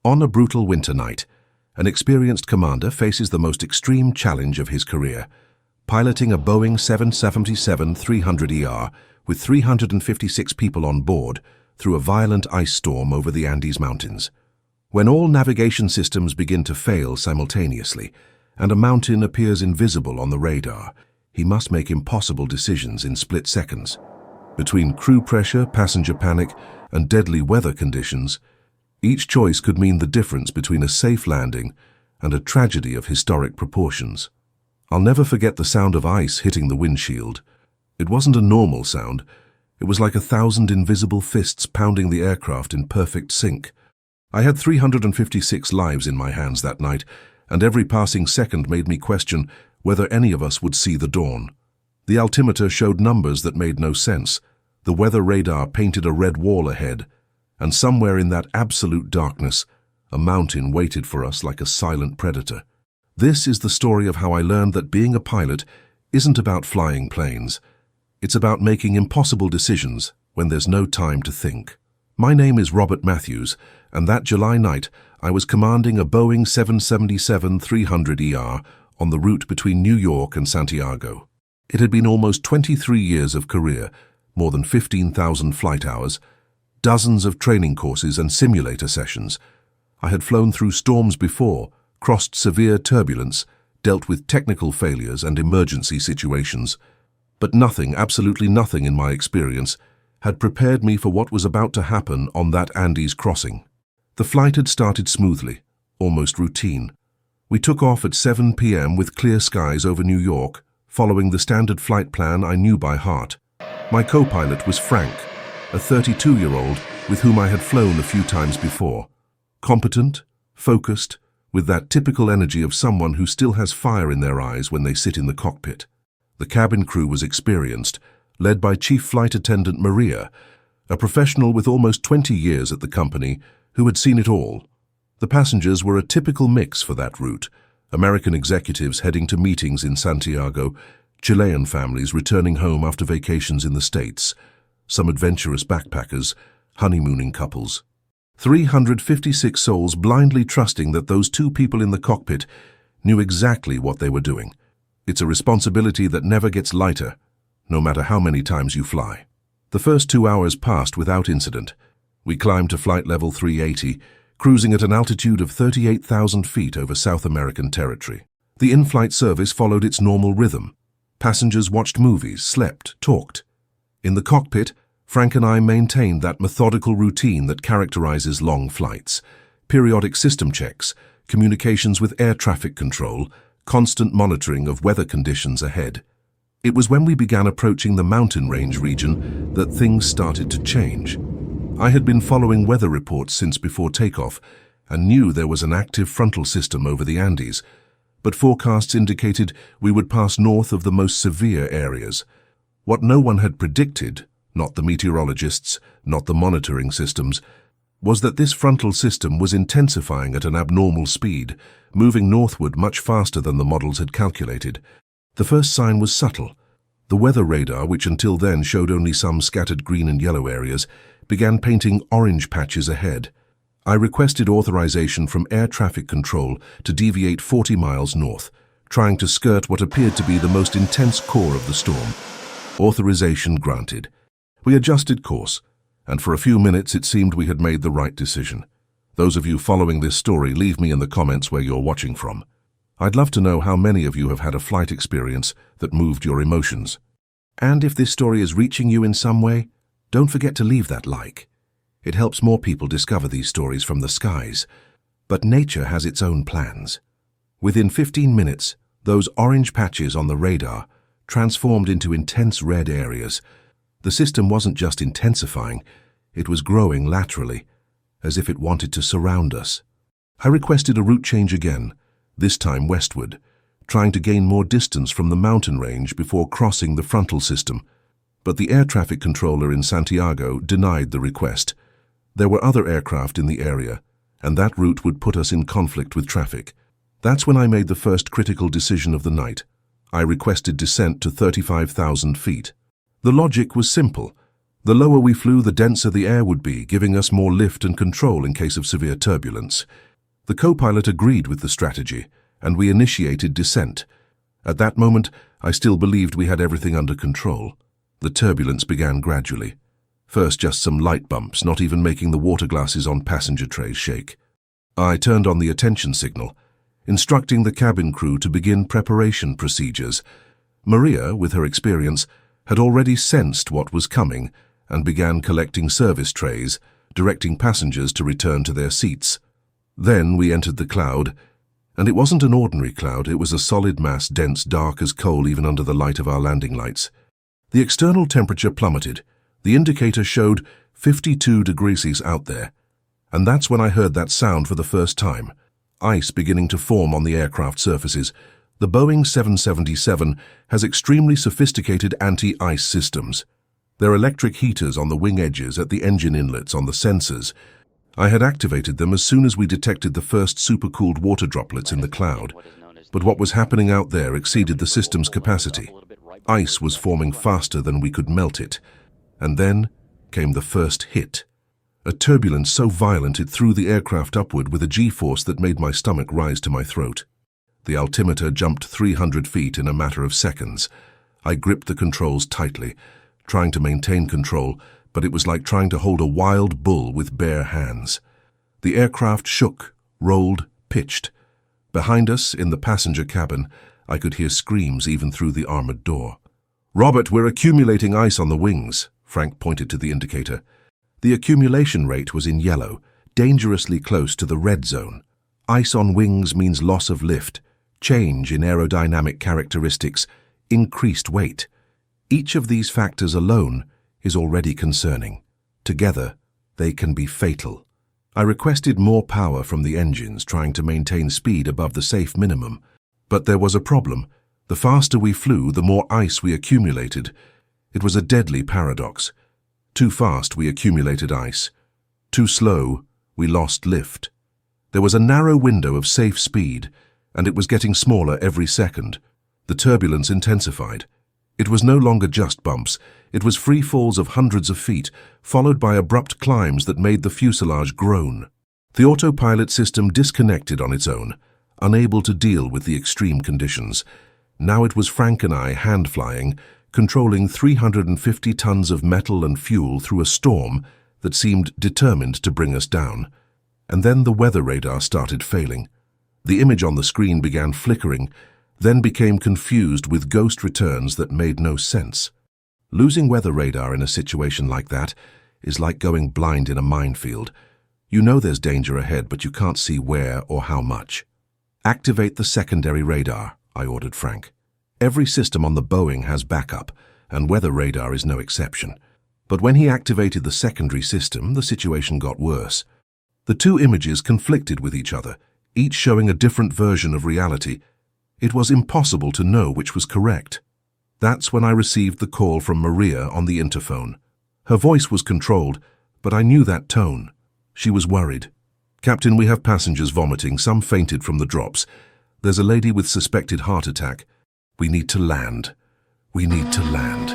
On a brutal winter night, an experienced commander faces the most extreme challenge of his career, piloting a Boeing 777-300ER with 356 people on board through a violent ice storm over the Andes Mountains. When all navigation systems begin to fail simultaneously and a mountain appears invisible on the radar, he must make impossible decisions in split seconds. Between crew pressure, passenger panic, and deadly weather conditions, each choice could mean the difference between a safe landing and a tragedy of historic proportions. I'll never forget the sound of ice hitting the windshield. It wasn't a normal sound. It was like 1,000 invisible fists pounding the aircraft in perfect sync. I had 356 lives in my hands that night, and every passing second made me question whether any of us would see the dawn. The altimeter showed numbers that made no sense. The weather radar painted a red wall ahead, and somewhere in that absolute darkness, a mountain waited for us like a silent predator. This is the story of how I learned that being a pilot isn't about flying planes. It's about making impossible decisions when there's no time to think. My name is Robert Matthews, and that July night, I was commanding a Boeing 777-300ER on the route between New York and Santiago. It had been almost 23 years of career, more than 15,000 flight hours, dozens of training courses and simulator sessions. I had flown through storms before, crossed severe turbulence, dealt with technical failures and emergency situations. But nothing, absolutely nothing in my experience, had prepared me for what was about to happen on that Andes crossing. The flight had started smoothly, almost routine. We took off at 7 p.m. with clear skies over New York, following the standard flight plan I knew by heart. My co-pilot was Frank, a 32-year-old with whom I had flown a few times before. Competent, focused, with that typical energy of someone who still has fire in their eyes when they sit in the cockpit. The cabin crew was experienced, led by Chief Flight Attendant Maria, a professional with almost 20 years at the company who had seen it all. The passengers were a typical mix for that route: American executives heading to meetings in Santiago, Chilean families returning home after vacations in the States, some adventurous backpackers, honeymooning couples. 356 souls blindly trusting that those two people in the cockpit knew exactly what they were doing. It's a responsibility that never gets lighter, no matter how many times you fly. The first 2 hours passed without incident. We climbed to flight level 380, cruising at an altitude of 38,000 feet over South American territory. The in-flight service followed its normal rhythm. Passengers watched movies, slept, talked. In the cockpit, Frank and I maintained that methodical routine that characterizes long flights: periodic system checks, communications with air traffic control, constant monitoring of weather conditions ahead. It was when we began approaching the mountain range region that things started to change. I had been following weather reports since before takeoff and knew there was an active frontal system over the Andes, but forecasts indicated we would pass north of the most severe areas. What no one had predicted, not the meteorologists, not the monitoring systems, was that this frontal system was intensifying at an abnormal speed, moving northward much faster than the models had calculated. The first sign was subtle. The weather radar, which until then showed only some scattered green and yellow areas, began painting orange patches ahead. I requested authorization from air traffic control to deviate 40 miles north, trying to skirt what appeared to be the most intense core of the storm. Authorization granted. We adjusted course, and for a few minutes it seemed we had made the right decision. Those of you following this story, leave me in the comments where you're watching from. I'd love to know how many of you have had a flight experience that moved your emotions. And if this story is reaching you in some way, don't forget to leave that like. It helps more people discover these stories from the skies. But nature has its own plans. Within 15 minutes, those orange patches on the radar transformed into intense red areas. The system wasn't just intensifying, it was growing laterally, as if it wanted to surround us. I requested a route change again, this time westward, trying to gain more distance from the mountain range before crossing the frontal system. But the air traffic controller in Santiago denied the request. There were other aircraft in the area, and that route would put us in conflict with traffic. That's when I made the first critical decision of the night. I requested descent to 35,000 feet. The logic was simple. The lower we flew, the denser the air would be, giving us more lift and control in case of severe turbulence. The co-pilot agreed with the strategy, and we initiated descent. At that moment, I still believed we had everything under control. The turbulence began gradually. First, just some light bumps, not even making the water glasses on passenger trays shake. I turned on the attention signal, instructing the cabin crew to begin preparation procedures. Maria, with her experience, had already sensed what was coming and began collecting service trays, directing passengers to return to their seats. Then we entered the cloud, and it wasn't an ordinary cloud, it was a solid mass, dense, dark as coal even under the light of our landing lights. The external temperature plummeted. The indicator showed 52 degrees out there, and that's when I heard that sound for the first time. Ice beginning to form on the aircraft surfaces. The Boeing 777 has extremely sophisticated anti-ice systems. There are electric heaters on the wing edges, at the engine inlets, on the sensors. I had activated them as soon as we detected the first supercooled water droplets in the cloud. But what was happening out there exceeded the system's capacity. Ice was forming faster than we could melt it. And then came the first hit. A turbulence so violent it threw the aircraft upward with a G-force that made my stomach rise to my throat. The altimeter jumped 300 feet in a matter of seconds. I gripped the controls tightly, trying to maintain control, but it was like trying to hold a wild bull with bare hands. The aircraft shook, rolled, pitched. Behind us, in the passenger cabin, I could hear screams even through the armored door. "Robert, we're accumulating ice on the wings," Frank pointed to the indicator. The accumulation rate was in yellow, dangerously close to the red zone. Ice on wings means loss of lift, change in aerodynamic characteristics, increased weight. Each of these factors alone is already concerning. Together, they can be fatal. I requested more power from the engines, trying to maintain speed above the safe minimum. But there was a problem. The faster we flew, the more ice we accumulated. It was a deadly paradox. Too fast, we accumulated ice. Too slow, we lost lift. There was a narrow window of safe speed, and it was getting smaller every second. The turbulence intensified. It was no longer just bumps. It was free falls of hundreds of feet, followed by abrupt climbs that made the fuselage groan. The autopilot system disconnected on its own, unable to deal with the extreme conditions. Now it was Frank and I hand-flying, controlling 350 tons of metal and fuel through a storm that seemed determined to bring us down. And then the weather radar started failing. The image on the screen began flickering, then became confused with ghost returns that made no sense. Losing weather radar in a situation like that is like going blind in a minefield. You know there's danger ahead, but you can't see where or how much. "Activate the secondary radar," I ordered Frank. Every system on the Boeing has backup, and weather radar is no exception. But when he activated the secondary system, the situation got worse. The two images conflicted with each other, each showing a different version of reality. It was impossible to know which was correct. That's when I received the call from Maria on the interphone. Her voice was controlled, but I knew that tone. She was worried. "Captain, we have passengers vomiting. Some fainted from the drops. There's a lady with suspected heart attack. We need to land. We need to land."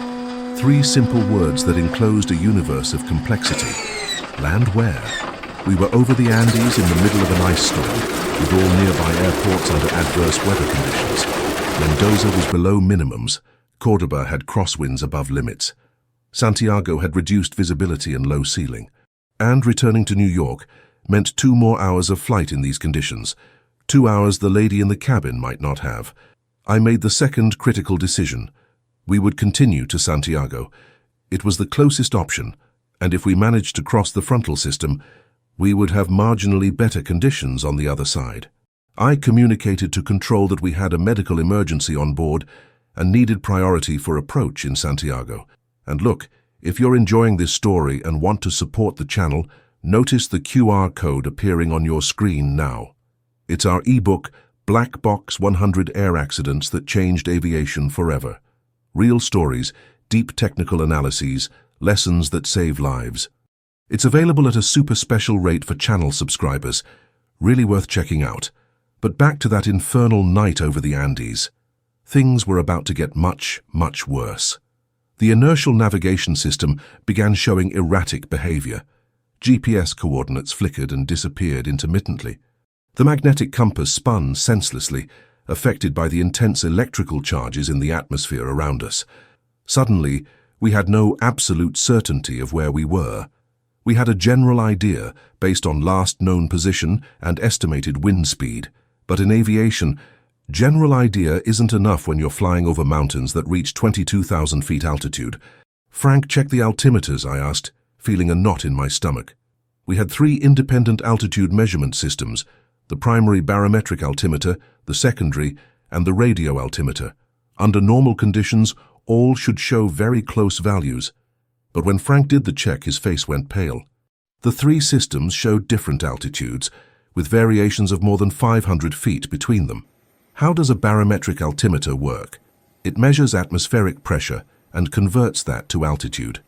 3 simple words that enclosed a universe of complexity. Land where? We were over the Andes in the middle of an ice storm, with all nearby airports under adverse weather conditions. Mendoza was below minimums. Cordoba had crosswinds above limits. Santiago had reduced visibility and low ceiling. And returning to New York meant 2 more hours of flight in these conditions, 2 hours the lady in the cabin might not have. I made the second critical decision. We would continue to Santiago. It was the closest option, and if we managed to cross the frontal system, we would have marginally better conditions on the other side. I communicated to control that we had a medical emergency on board and needed priority for approach in Santiago. And look, if you're enjoying this story and want to support the channel, notice the QR code appearing on your screen now. It's our ebook, Black Box 100 Air Accidents That Changed Aviation Forever. Real stories, deep technical analyses, lessons that save lives. It's available at a super special rate for channel subscribers. Really worth checking out. But back to that infernal night over the Andes. Things were about to get much, much worse. The inertial navigation system began showing erratic behavior. GPS coordinates flickered and disappeared intermittently. The magnetic compass spun senselessly, affected by the intense electrical charges in the atmosphere around us. Suddenly, we had no absolute certainty of where we were. We had a general idea based on last known position and estimated wind speed. But in aviation, general idea isn't enough when you're flying over mountains that reach 22,000 feet altitude. "Frank, check the altimeters," I asked, feeling a knot in my stomach. We had 3 independent altitude measurement systems: the primary barometric altimeter, the secondary, and the radio altimeter. Under normal conditions, all should show very close values. But when Frank did the check, his face went pale. The 3 systems showed different altitudes, with variations of more than 500 feet between them. How does a barometric altimeter work? It measures atmospheric pressure and converts that to altitude.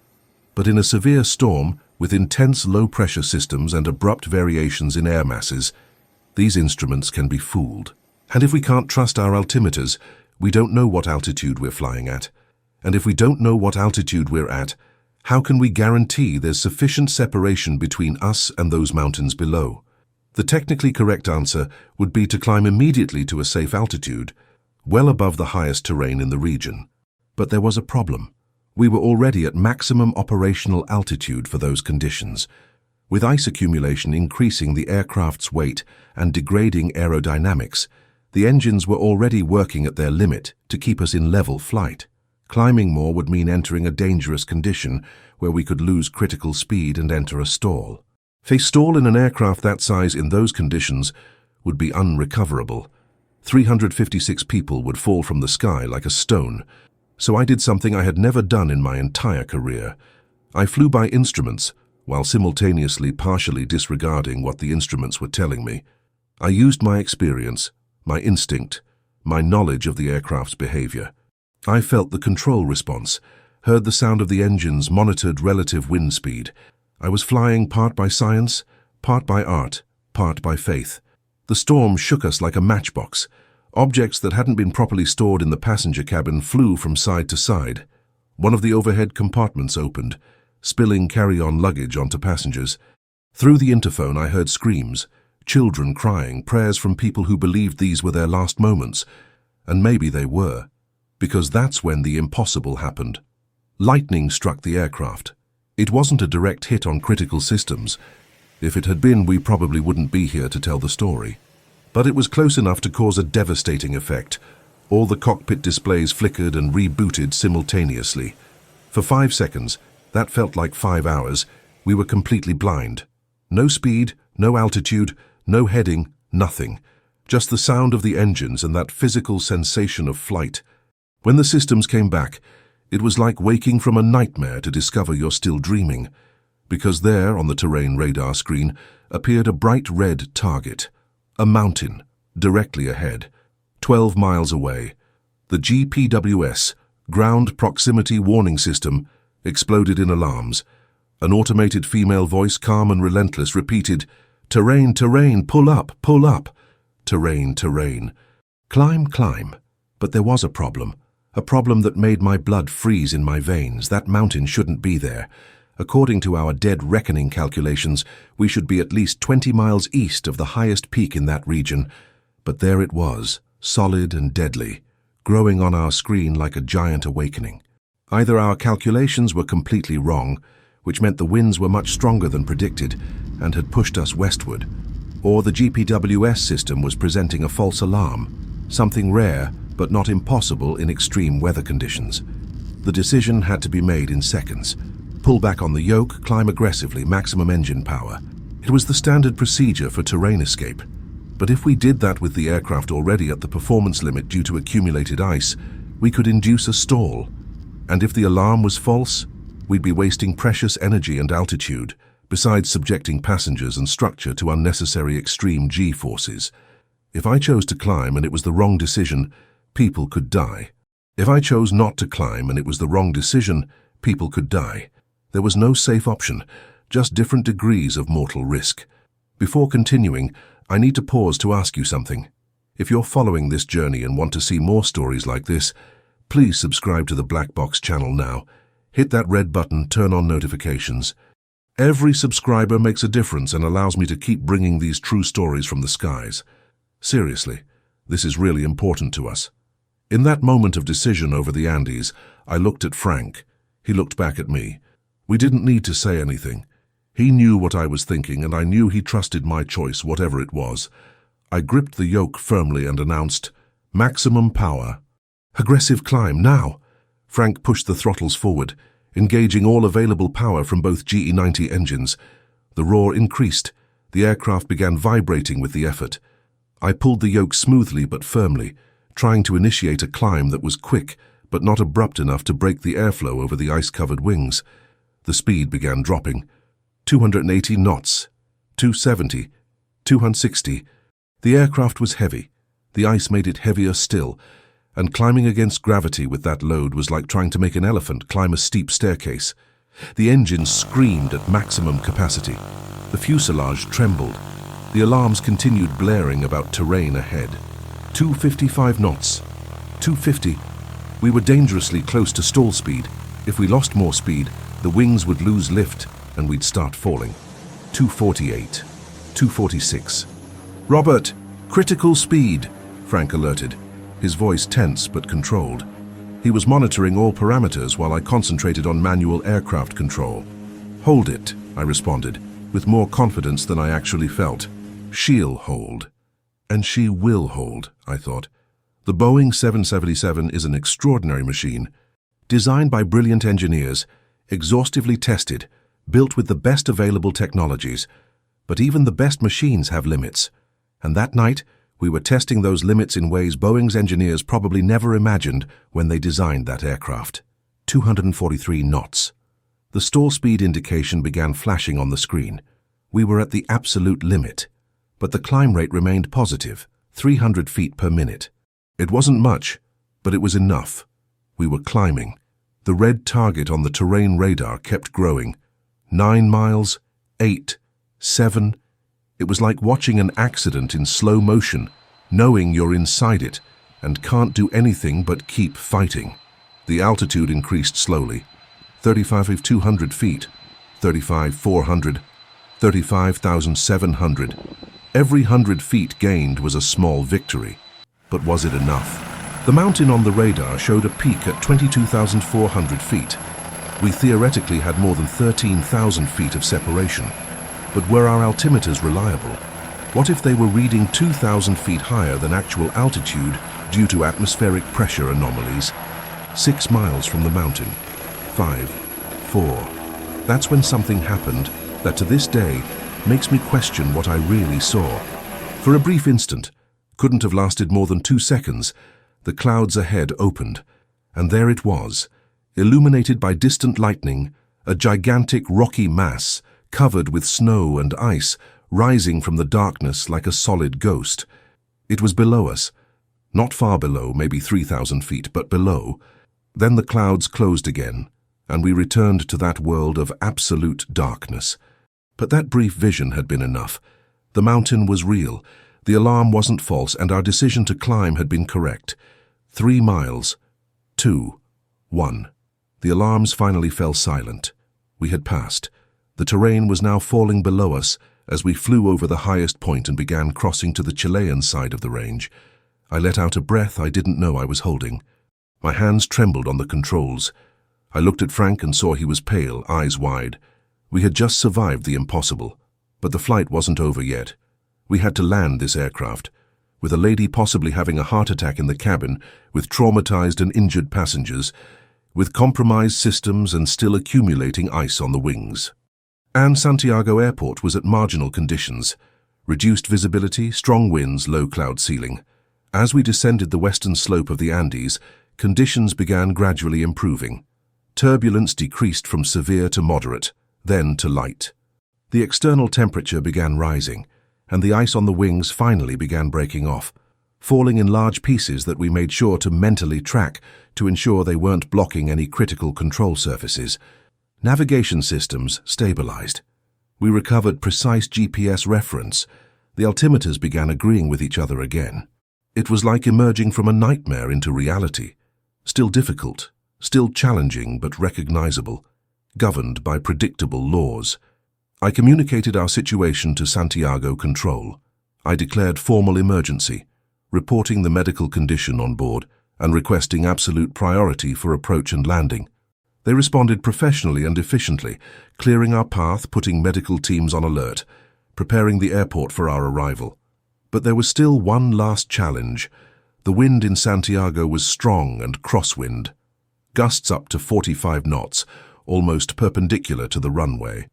But in a severe storm, with intense low-pressure systems and abrupt variations in air masses, these instruments can be fooled. And if we can't trust our altimeters, we don't know what altitude we're flying at. And if we don't know what altitude we're at, how can we guarantee there's sufficient separation between us and those mountains below? The technically correct answer would be to climb immediately to a safe altitude, well above the highest terrain in the region. But there was a problem. We were already at maximum operational altitude for those conditions. With ice accumulation increasing the aircraft's weight and degrading aerodynamics, the engines were already working at their limit to keep us in level flight. Climbing more would mean entering a dangerous condition where we could lose critical speed and enter a stall. A stall in an aircraft that size in those conditions would be unrecoverable. 356 people would fall from the sky like a stone. So I did something I had never done in my entire career. I flew by instruments, while simultaneously partially disregarding what the instruments were telling me. I used my experience, my instinct, my knowledge of the aircraft's behavior. I felt the control response, heard the sound of the engines, monitored relative wind speed. I was flying part by science, part by art, part by faith. The storm shook us like a matchbox. Objects that hadn't been properly stored in the passenger cabin flew from side to side. One of the overhead compartments opened, spilling carry-on luggage onto passengers. Through the interphone I heard screams, children crying, prayers from people who believed these were their last moments. And maybe they were, because that's when the impossible happened. Lightning struck the aircraft. It wasn't a direct hit on critical systems. If it had been, we probably wouldn't be here to tell the story. But it was close enough to cause a devastating effect. All the cockpit displays flickered and rebooted simultaneously. For 5 seconds, that felt like 5 hours, we were completely blind. No speed, no altitude, no heading, nothing. Just the sound of the engines and that physical sensation of flight. When the systems came back, it was like waking from a nightmare to discover you're still dreaming. Because there, on the terrain radar screen, appeared a bright red target. A mountain, directly ahead, 12 miles away. The GPWS, Ground Proximity Warning System, exploded in alarms. An automated female voice, calm and relentless, repeated, "Terrain, terrain, pull up, pull up. Terrain, terrain. Climb, climb." But there was a problem that made my blood freeze in my veins. That mountain shouldn't be there. According to our dead reckoning calculations, we should be at least 20 miles east of the highest peak in that region. But there it was, solid and deadly, growing on our screen like a giant awakening. Either our calculations were completely wrong, which meant the winds were much stronger than predicted and had pushed us westward, or the GPWS system was presenting a false alarm, something rare but not impossible in extreme weather conditions. The decision had to be made in seconds. Pull back on the yoke, climb aggressively, maximum engine power. It was the standard procedure for terrain escape. But if we did that with the aircraft already at the performance limit due to accumulated ice, we could induce a stall. And if the alarm was false, we'd be wasting precious energy and altitude, besides subjecting passengers and structure to unnecessary extreme G-forces. If I chose to climb and it was the wrong decision, people could die. If I chose not to climb and it was the wrong decision, people could die. There was no safe option, just different degrees of mortal risk. Before continuing, I need to pause to ask you something. If you're following this journey and want to see more stories like this, Please subscribe to the Black Box channel now. Hit that red button, turn on notifications. Every subscriber makes a difference and allows me to keep bringing these true stories from the skies. Seriously, this is really important to us. In that moment of decision over the Andes, I looked at Frank. He looked back at me. We didn't need to say anything. He knew what I was thinking, and I knew he trusted my choice, whatever it was. I gripped the yoke firmly and announced, "Maximum power. Aggressive climb, now!" Frank pushed the throttles forward, engaging all available power from both GE90 engines. The roar increased. The aircraft began vibrating with the effort. I pulled the yoke smoothly but firmly, trying to initiate a climb that was quick but not abrupt enough to break the airflow over the ice-covered wings. The speed began dropping. 280 knots, 270, 260. The aircraft was heavy. The ice made it heavier still, and climbing against gravity with that load was like trying to make an elephant climb a steep staircase. The engine screamed at maximum capacity. The fuselage trembled. The alarms continued blaring about terrain ahead. 255 knots. 250. We were dangerously close to stall speed. If we lost more speed, the wings would lose lift and we'd start falling. 248. 246. "Robert, critical speed," Frank alerted, his voice tense but controlled. He was monitoring all parameters while I concentrated on manual aircraft control. "Hold it," I responded, with more confidence than I actually felt. "She'll hold." And she will hold, I thought. The Boeing 777 is an extraordinary machine, designed by brilliant engineers, exhaustively tested, built with the best available technologies. But even the best machines have limits. And that night, we were testing those limits in ways Boeing's engineers probably never imagined when they designed that aircraft. 243 knots. The stall speed indication began flashing on the screen. We were at the absolute limit. But the climb rate remained positive, 300 feet per minute. It wasn't much, but it was enough. We were climbing. The red target on the terrain radar kept growing. 9 miles, 8, 7. It was like watching an accident in slow motion, knowing you're inside it and can't do anything but keep fighting. The altitude increased slowly. 35,200 feet, 35,400, 35,700. Every 100 feet gained was a small victory. But was it enough? The mountain on the radar showed a peak at 22,400 feet. We theoretically had more than 13,000 feet of separation. But were our altimeters reliable? What if they were reading 2,000 feet higher than actual altitude due to atmospheric pressure anomalies? 6 miles from the mountain. 5, 4. That's when something happened that to this day makes me question what I really saw. For a brief instant, couldn't have lasted more than 2 seconds, the clouds ahead opened, and there it was, illuminated by distant lightning, a gigantic rocky mass covered with snow and ice, rising from the darkness like a solid ghost. It was below us, not far below, maybe 3,000 feet, but below. Then the clouds closed again, and we returned to that world of absolute darkness. But that brief vision had been enough. The mountain was real, the alarm wasn't false, and our decision to climb had been correct. 3 miles. 2. 1. The alarms finally fell silent. We had passed. The terrain was now falling below us as we flew over the highest point and began crossing to the Chilean side of the range. I let out a breath I didn't know I was holding. My hands trembled on the controls. I looked at Frank and saw he was pale, eyes wide. We had just survived the impossible, but the flight wasn't over yet. We had to land this aircraft, with a lady possibly having a heart attack in the cabin, with traumatized and injured passengers, with compromised systems and still accumulating ice on the wings. And Santiago Airport was at marginal conditions. Reduced visibility, strong winds, low cloud ceiling. As we descended the western slope of the Andes, conditions began gradually improving. Turbulence decreased from severe to moderate, then to light. The external temperature began rising, and the ice on the wings finally began breaking off, falling in large pieces that we made sure to mentally track to ensure they weren't blocking any critical control surfaces. Navigation systems stabilized. We recovered precise GPS reference. The altimeters began agreeing with each other again. It was like emerging from a nightmare into reality. Still difficult, still challenging but recognizable, governed by predictable laws. I communicated our situation to Santiago Control. I declared formal emergency, reporting the medical condition on board and requesting absolute priority for approach and landing. They responded professionally and efficiently, clearing our path, putting medical teams on alert, preparing the airport for our arrival. But there was still one last challenge. The wind in Santiago was strong and crosswind, gusts up to 45 knots, almost perpendicular to the runway.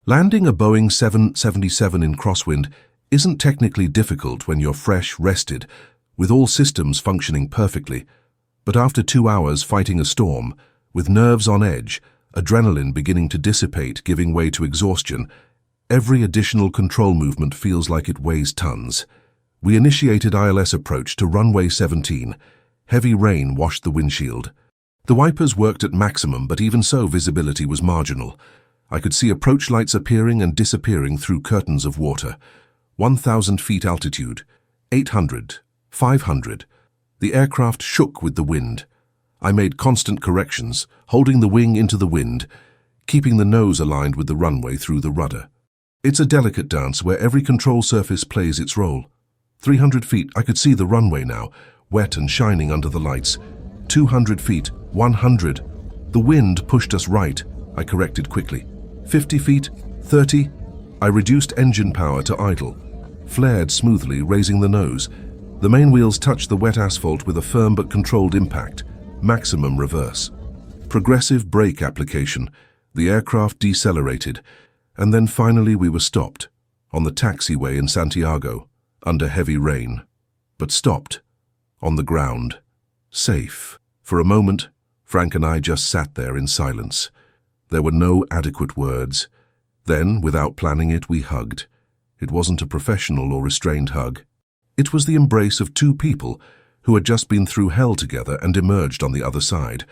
Landing a Boeing 777 in crosswind isn't technically difficult when you're fresh, rested, with all systems functioning perfectly. But after 2 hours fighting a storm, with nerves on edge, adrenaline beginning to dissipate, giving way to exhaustion, every additional control movement feels like it weighs tons. We initiated ILS approach to runway 17. Heavy rain washed the windshield. The wipers worked at maximum, but even so visibility was marginal. I could see approach lights appearing and disappearing through curtains of water. 1,000 feet altitude, 800, 500. The aircraft shook with the wind. I made constant corrections, holding the wing into the wind, keeping the nose aligned with the runway through the rudder. It's a delicate dance where every control surface plays its role. 300 feet, I could see the runway now, wet and shining under the lights. 200 feet, 100. The wind pushed us right, I corrected quickly. 50 feet, 30. I reduced engine power to idle, flared smoothly, raising the nose. The main wheels touched the wet asphalt with a firm but controlled impact. Maximum reverse. Progressive brake application. The aircraft decelerated, and then finally we were stopped, on the taxiway in Santiago, under heavy rain. But stopped, on the ground, safe. For a moment, Frank and I just sat there in silence. There were no adequate words. Then, without planning it, we hugged. It wasn't a professional or restrained hug. It was the embrace of two people who had just been through hell together and emerged on the other side.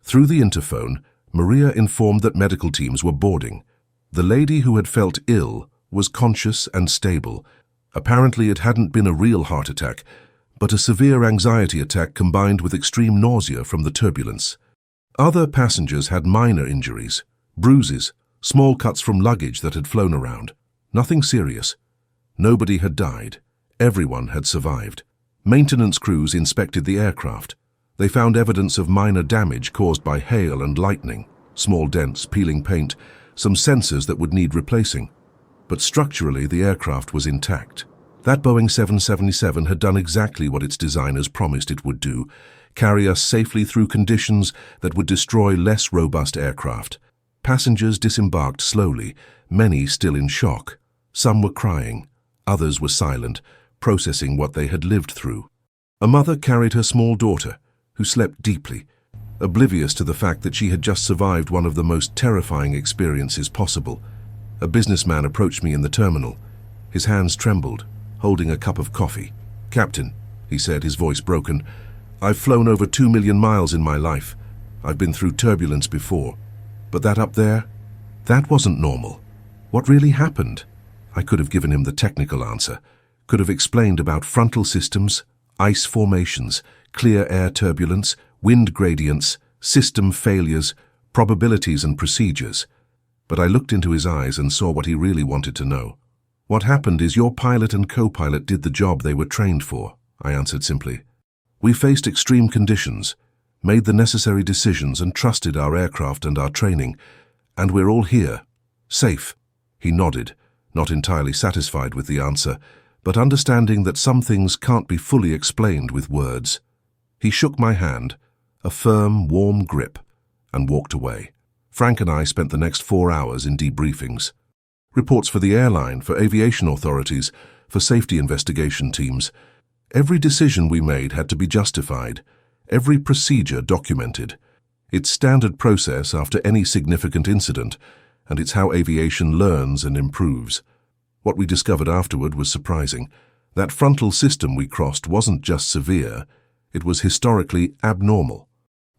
Through the interphone, Maria informed that medical teams were boarding. The lady who had felt ill was conscious and stable. Apparently it hadn't been a real heart attack, but a severe anxiety attack combined with extreme nausea from the turbulence. Other passengers had minor injuries, bruises, small cuts from luggage that had flown around. Nothing serious. Nobody had died. Everyone had survived. Maintenance crews inspected the aircraft. They found evidence of minor damage caused by hail and lightning, small dents, peeling paint, some sensors that would need replacing. But structurally, the aircraft was intact. That Boeing 777 had done exactly what its designers promised it would do, carry us safely through conditions that would destroy less robust aircraft. Passengers disembarked slowly, many still in shock. Some were crying, others were silent, processing what they had lived through. A mother carried her small daughter, who slept deeply, oblivious to the fact that she had just survived one of the most terrifying experiences possible. A businessman approached me in the terminal. His hands trembled, holding a cup of coffee. "Captain," he said, his voice broken, "I've flown over 2 million miles in my life. I've been through turbulence before. But that up there, that wasn't normal. What really happened?" I could have given him the technical answer, could have explained about frontal systems, ice formations, clear air turbulence, wind gradients, system failures, probabilities and procedures. But I looked into his eyes and saw what he really wanted to know. "What happened is your pilot and co-pilot did the job they were trained for," I answered simply. "We faced extreme conditions, made the necessary decisions and trusted our aircraft and our training, and we're all here, safe." He nodded, not entirely satisfied with the answer, but understanding that some things can't be fully explained with words. He shook my hand, a firm, warm grip, and walked away. Frank and I spent the next 4 hours in debriefings. Reports for the airline, for aviation authorities, for safety investigation teams. Every decision we made had to be justified, every procedure documented. It's standard process after any significant incident, and it's how aviation learns and improves. What we discovered afterward was surprising. That frontal system we crossed wasn't just severe, it was historically abnormal.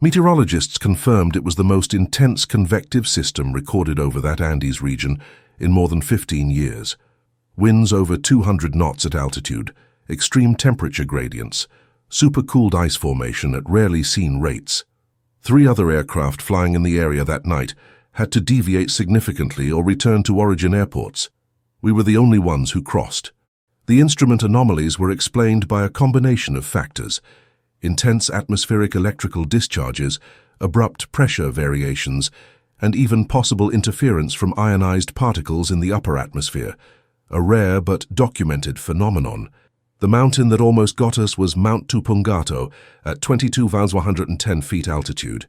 Meteorologists confirmed it was the most intense convective system recorded over that Andes region in more than 15 years. Winds over 200 knots at altitude, extreme temperature gradients, supercooled ice formation at rarely seen rates. 3 other aircraft flying in the area that night had to deviate significantly or return to origin airports. We were the only ones who crossed. The instrument anomalies were explained by a combination of factors: intense atmospheric electrical discharges, abrupt pressure variations, and even possible interference from ionized particles in the upper atmosphere, a rare but documented phenomenon. The mountain that almost got us was Mount Tupungato at 22,110 feet altitude.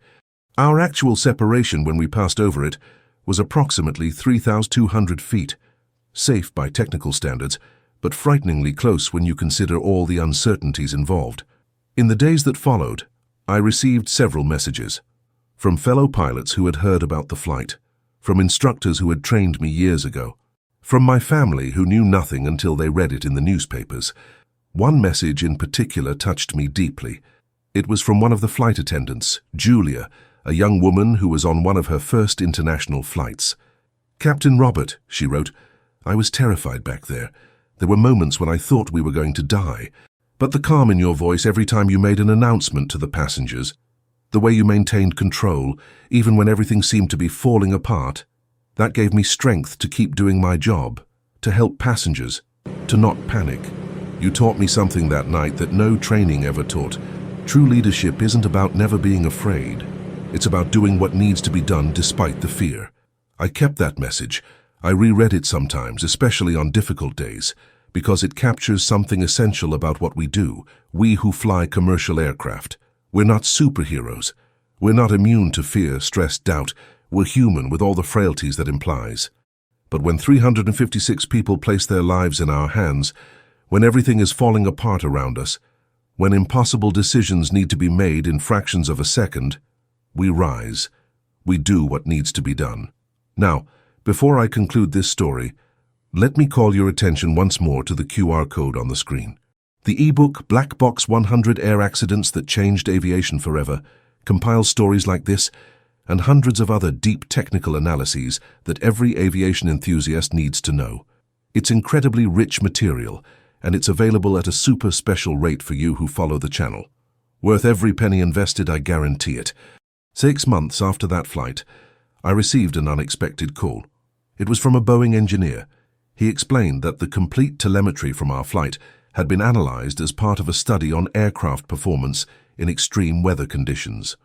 Our actual separation when we passed over it was approximately 3,200 feet, safe by technical standards, but frighteningly close when you consider all the uncertainties involved. In the days that followed, I received several messages from fellow pilots who had heard about the flight, from instructors who had trained me years ago, from my family who knew nothing until they read it in the newspapers. One message in particular touched me deeply. It was from one of the flight attendants, Julia, a young woman who was on one of her first international flights. "Captain Robert," she wrote, "I was terrified back there. There were moments when I thought we were going to die. But the calm in your voice every time you made an announcement to the passengers, the way you maintained control, even when everything seemed to be falling apart, that gave me strength to keep doing my job, to help passengers, to not panic. You taught me something that night that no training ever taught. True leadership isn't about never being afraid. It's about doing what needs to be done despite the fear." I kept that message. I reread it sometimes, especially on difficult days, because it captures something essential about what we do, we who fly commercial aircraft. We're not superheroes. We're not immune to fear, stress, doubt. We're human with all the frailties that implies. But when 356 people place their lives in our hands, when everything is falling apart around us, when impossible decisions need to be made in fractions of a second, we rise. We do what needs to be done. Now, before I conclude this story, let me call your attention once more to the QR code on the screen. The ebook Black Box 100 Air Accidents That Changed Aviation Forever compiles stories like this and hundreds of other deep technical analyses that every aviation enthusiast needs to know. It's incredibly rich material, and it's available at a super special rate for you who follow the channel. Worth every penny invested, I guarantee it. 6 months after that flight, I received an unexpected call. It was from a Boeing engineer. He explained that the complete telemetry from our flight had been analyzed as part of a study on aircraft performance in extreme weather conditions.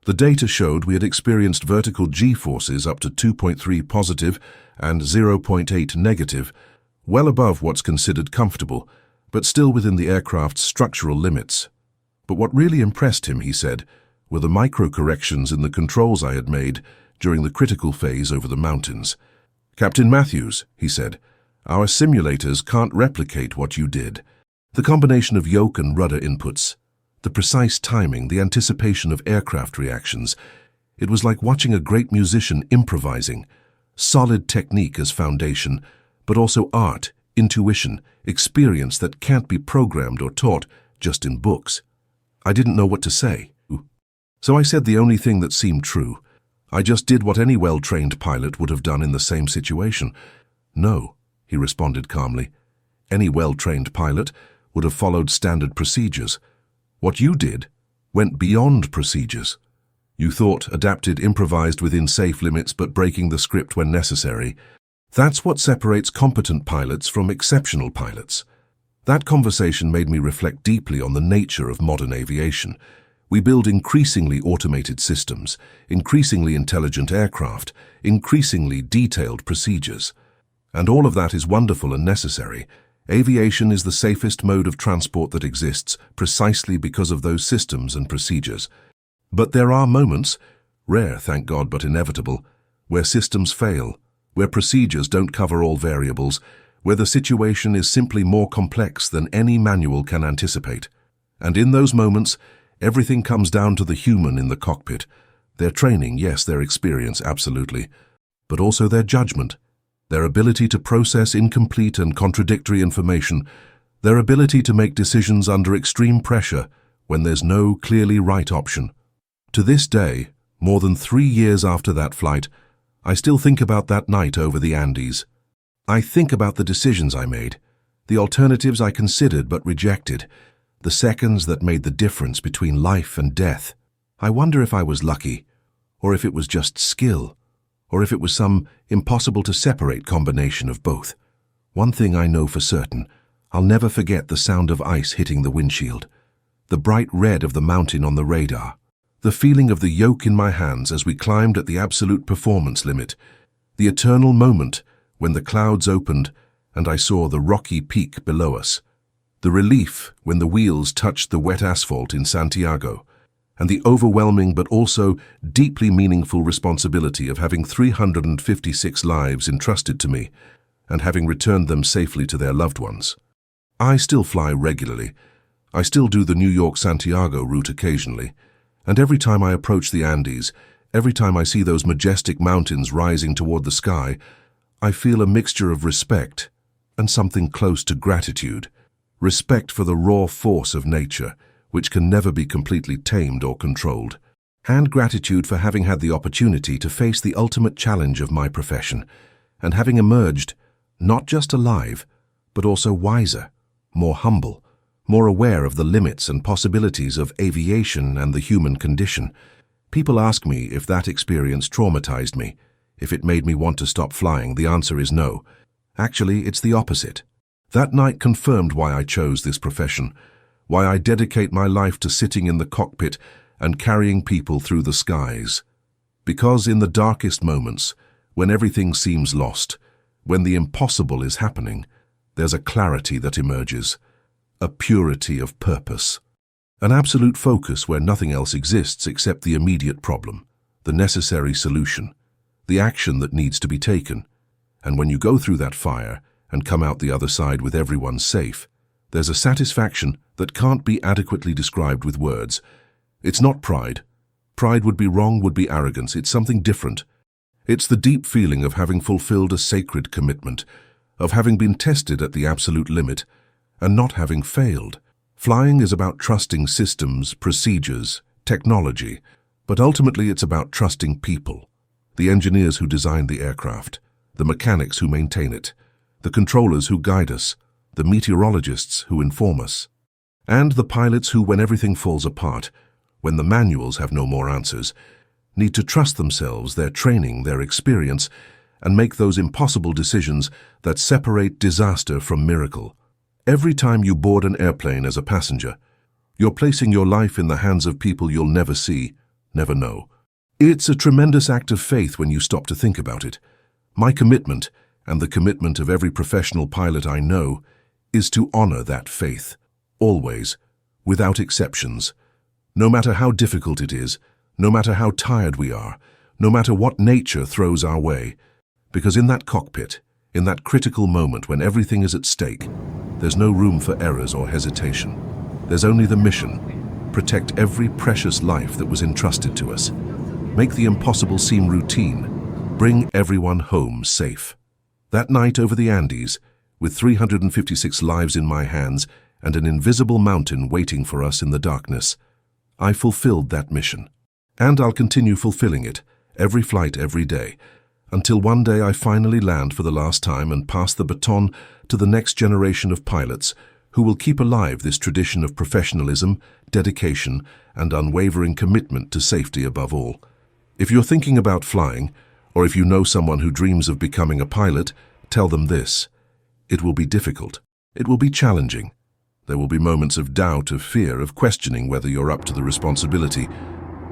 The data showed we had experienced vertical G-forces up to 2.3 positive and 0.8 negative, well above what's considered comfortable, but still within the aircraft's structural limits. But what really impressed him, he said, were the micro-corrections in the controls I had made during the critical phase over the mountains. "Captain Matthews," he said, "our simulators can't replicate what you did. The combination of yoke and rudder inputs, the precise timing, the anticipation of aircraft reactions. It was like watching a great musician improvising. Solid technique as foundation, but also art, intuition, experience that can't be programmed or taught just in books." I didn't know what to say. So I said the only thing that seemed true. I just did what any well-trained pilot would have done in the same situation. "No," he responded calmly. "Any well-trained pilot would have followed standard procedures. What you did went beyond procedures. You thought, adapted, improvised within safe limits, but breaking the script when necessary. That's what separates competent pilots from exceptional pilots." That conversation made me reflect deeply on the nature of modern aviation. We build increasingly automated systems, increasingly intelligent aircraft, increasingly detailed procedures. And all of that is wonderful and necessary. Aviation is the safest mode of transport that exists precisely because of those systems and procedures. But there are moments, rare, thank God, but inevitable, where systems fail, where procedures don't cover all variables, where the situation is simply more complex than any manual can anticipate. And in those moments, everything comes down to the human in the cockpit. Their training, yes, their experience, absolutely, but also their judgment, their ability to process incomplete and contradictory information, their ability to make decisions under extreme pressure when there's no clearly right option. To this day, more than 3 years after that flight, I still think about that night over the Andes. I think about the decisions I made, the alternatives I considered but rejected, the seconds that made the difference between life and death. I wonder if I was lucky, or if it was just skill, or if it was some impossible-to-separate combination of both. One thing I know for certain, I'll never forget the sound of ice hitting the windshield, the bright red of the mountain on the radar, the feeling of the yoke in my hands as we climbed at the absolute performance limit, the eternal moment when the clouds opened and I saw the rocky peak below us, the relief when the wheels touched the wet asphalt in Santiago, and the overwhelming but also deeply meaningful responsibility of having 356 lives entrusted to me and having returned them safely to their loved ones. I still fly regularly. I still do the New York-Santiago route occasionally, and every time I approach the Andes, every time I see those majestic mountains rising toward the sky, I feel a mixture of respect and something close to gratitude. Respect for the raw force of nature, which can never be completely tamed or controlled, and gratitude for having had the opportunity to face the ultimate challenge of my profession, and having emerged not just alive, but also wiser, more humble, more aware of the limits and possibilities of aviation and the human condition. People ask me if that experience traumatized me, if it made me want to stop flying. The answer is no. Actually, it's the opposite. That night confirmed why I chose this profession, why I dedicate my life to sitting in the cockpit and carrying people through the skies. Because in the darkest moments, when everything seems lost, when the impossible is happening, there's a clarity that emerges, a purity of purpose, an absolute focus where nothing else exists except the immediate problem, the necessary solution, the action that needs to be taken. And when you go through that fire and come out the other side with everyone safe, there's a satisfaction that can't be adequately described with words. It's not pride. Pride would be wrong, would be arrogance. It's something different. It's the deep feeling of having fulfilled a sacred commitment, of having been tested at the absolute limit, and not having failed. Flying is about trusting systems, procedures, technology, but ultimately it's about trusting people. The engineers who design the aircraft, the mechanics who maintain it, the controllers who guide us, the meteorologists who inform us, and the pilots who, when everything falls apart, when the manuals have no more answers, need to trust themselves, their training, their experience, and make those impossible decisions that separate disaster from miracle. Every time you board an airplane as a passenger, you're placing your life in the hands of people you'll never see, never know. It's a tremendous act of faith when you stop to think about it. My commitment, and the commitment of every professional pilot I know, is to honor that faith, always, without exceptions. No matter how difficult it is, no matter how tired we are, no matter what nature throws our way, because in that cockpit, in that critical moment when everything is at stake, there's no room for errors or hesitation. There's only the mission: protect every precious life that was entrusted to us. Make the impossible seem routine. Bring everyone home safe. That night over the Andes, with 356 lives in my hands and an invisible mountain waiting for us in the darkness, I fulfilled that mission. And I'll continue fulfilling it, every flight, every day, until one day I finally land for the last time and pass the baton to the next generation of pilots who will keep alive this tradition of professionalism, dedication, and unwavering commitment to safety above all. If you're thinking about flying, or if you know someone who dreams of becoming a pilot, tell them this: it will be difficult. It will be challenging. There will be moments of doubt, of fear, of questioning whether you're up to the responsibility,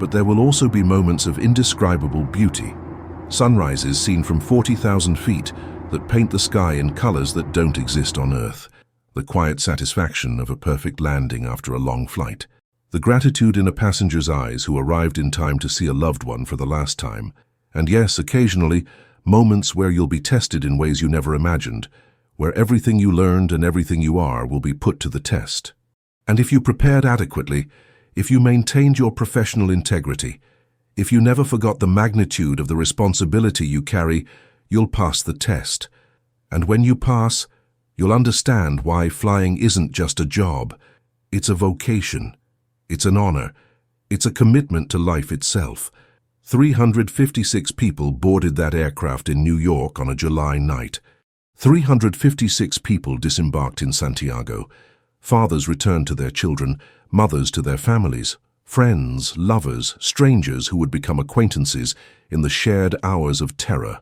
but there will also be moments of indescribable beauty. Sunrises seen from 40,000 feet that paint the sky in colors that don't exist on Earth. The quiet satisfaction of a perfect landing after a long flight. The gratitude in a passenger's eyes who arrived in time to see a loved one for the last time. And yes, occasionally, moments where you'll be tested in ways you never imagined, where everything you learned and everything you are will be put to the test. And if you prepared adequately, if you maintained your professional integrity, if you never forgot the magnitude of the responsibility you carry, you'll pass the test. And when you pass, you'll understand why flying isn't just a job. It's a vocation. It's an honor. It's a commitment to life itself. 356 people boarded that aircraft in New York on a July night. 356 people disembarked in Santiago. Fathers returned to their children, mothers to their families, friends, lovers, strangers who would become acquaintances in the shared hours of terror.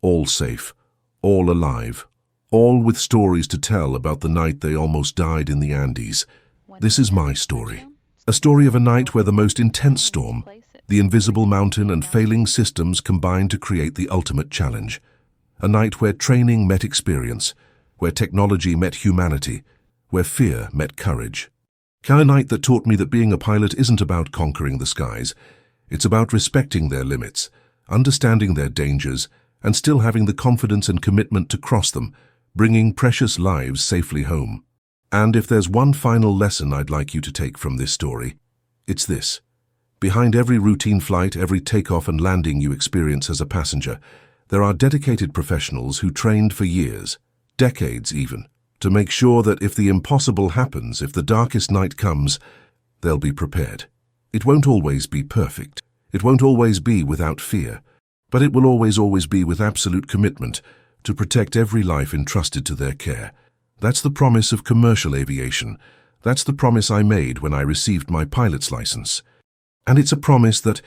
All safe, all alive, all with stories to tell about the night they almost died in the Andes. This is my story. A story of a night where the most intense storm, the invisible mountain and failing systems combined to create the ultimate challenge. A night where training met experience, where technology met humanity, where fear met courage. A night that taught me that being a pilot isn't about conquering the skies. It's about respecting their limits, understanding their dangers, and still having the confidence and commitment to cross them, bringing precious lives safely home. And if there's one final lesson I'd like you to take from this story, it's this. Behind every routine flight, every takeoff and landing you experience as a passenger, there are dedicated professionals who trained for years, decades even, to make sure that if the impossible happens, if the darkest night comes, they'll be prepared. It won't always be perfect. It won't always be without fear. But it will always be with absolute commitment to protect every life entrusted to their care. That's the promise of commercial aviation. That's the promise I made when I received my pilot's license. And it's a promise that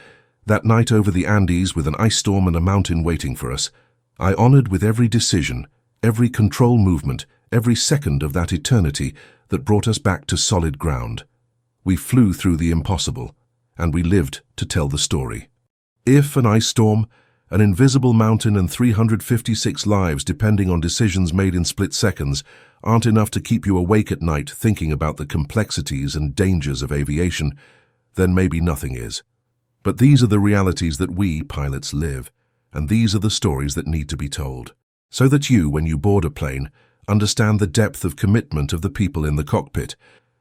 night over the Andes, with an ice storm and a mountain waiting for us, I honored with every decision, every control movement, every second of that eternity that brought us back to solid ground. We flew through the impossible, and we lived to tell the story. If an ice storm, an invisible mountain and 356 lives depending on decisions made in split seconds aren't enough to keep you awake at night thinking about the complexities and dangers of aviation, then maybe nothing is. But these are the realities that we pilots live, and these are the stories that need to be told, so that you, when you board a plane, understand the depth of commitment of the people in the cockpit,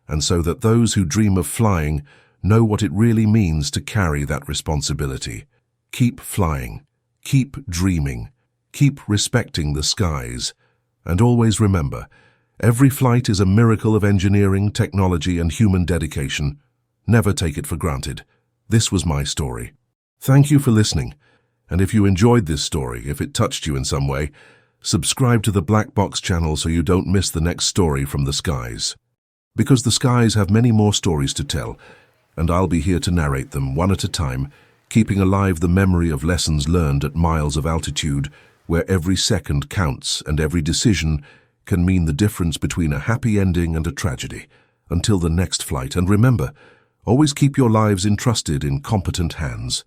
and so that those who dream of flying know what it really means to carry that responsibility. Keep flying. Keep dreaming, keep respecting the skies, and always remember, every flight is a miracle of engineering, technology, and human dedication. Never take it for granted. This was my story. Thank you for listening, and if you enjoyed this story, if it touched you in some way, subscribe to the Black Box channel so you don't miss the next story from the skies. Because the skies have many more stories to tell, and I'll be here to narrate them one at a time, keeping alive the memory of lessons learned at miles of altitude, where every second counts and every decision can mean the difference between a happy ending and a tragedy. Until the next flight, and remember, always keep your lives entrusted in competent hands.